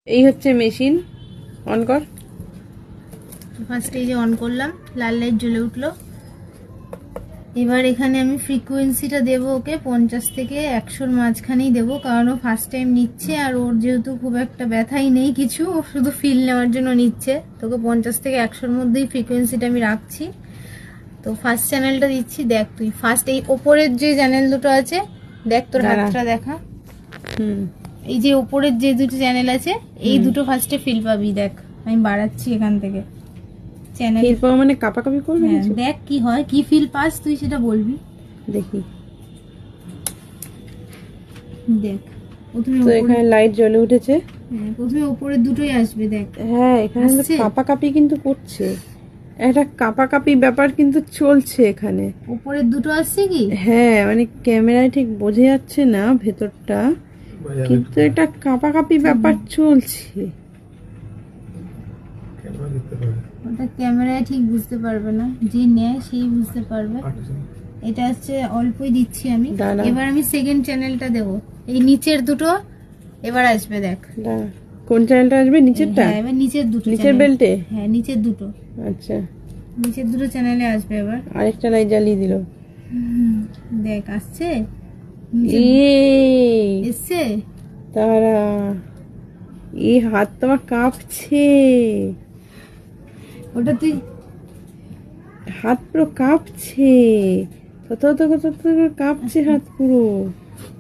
এই হচ্ছে machine, on কর। ফার্স্টে এই যে অন করলাম, লাল লাইট জ্বলে উঠলো। এবার এখানে আমি ফ্রিকোয়েন্সিটা দেবো ওকে 50 থেকে 100-র মাঝখানেই দেবো, কারণ ও ফার্স্ট টাইম নিচ্ছে আর ওর যেহেতু খুব একটা ব্যথাই নেই কিছু, ও শুধু ফিল নেওয়ার জন্য নিচ্ছে। তোকে 50 থেকে 100-র মধ্যেই ফ্রিকোয়েন্সিটা আমি রাখছি। তো ফার্স্ট চ্যানেলটা দিচ্ছি, দেখ তুই ফার্স্ট এই ওপরের যে চ্যানেল দুটো আছে, দেখ তোর হাতটা দেখা। এই যে ওপরের যে দুটো চ্যানেল আছে, এই দুটো ফার্স্টে ফিল পাবি। দেখ আমি বাড়াচ্ছি এখান থেকে চ্যানেল। ফিল পাওয়া মানে কাঁপাকাঁপি করবে? হ্যাঁ, দেখ কি হয়, কি ফিল পাস তুই সেটা বলবি। দেখি। দেখ প্রথমে তো এখানে লাইট জ্বলে উঠেছে। হ্যাঁ, প্রথমে উপরের দুটোই আসবে। দেখ হ্যাঁ, এখানে আসছে? কাঁপাকাঁপি কিন্তু করছে, একটা কাঁপাকাঁপি ব্যাপার কিন্তু চলছে এখানে। উপরের দুটো আসছে কি? হ্যাঁ, মানে ক্যামেরায় ঠিক বোঝা যাচ্ছে না ভেতরটা, কিন্তু এটা কাঁপাকাঁপি ব্যাপার চলছে। ওটা ক্যামেরায় ঠিক বুঝতে পারবে না, যে নেয় সেই বুঝতে পারবে। এটা হচ্ছে অল্পই দিচ্ছি আমি। দাঁড়া। এবার আমি সেকেন্ড চ্যানেলটা দেব, এই নিচের দুটো এবার আসবে। দেখ কোন চ্যানেলটা আসবে? নিচেরটা? হ্যাঁ, এবার নিচের দুটো, নিচের বেল্টে? হ্যাঁ নিচের দুটো, আচ্ছা, নিচের দুটো চ্যানেলে আসবে। এবার আরেকটা লাইট জ্বালিয়ে দিল। দেখ আসছে, এসছে। তারা এই হাত তোমার কাঁপছে, ওটা তুই হাত পুরো কাঁপছে, কত কাঁপছে হাত পুরো।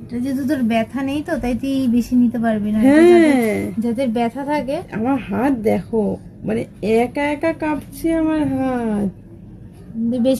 এটা যেহেতু তোর ব্যথা নেই তো তাই তুই বেশি নিতে পারবি না। হ্যাঁ, যাদের ব্যথা থাকে, আমার হাত দেখো, মানে একা একা কাঁপছে আমার হাত। বেশি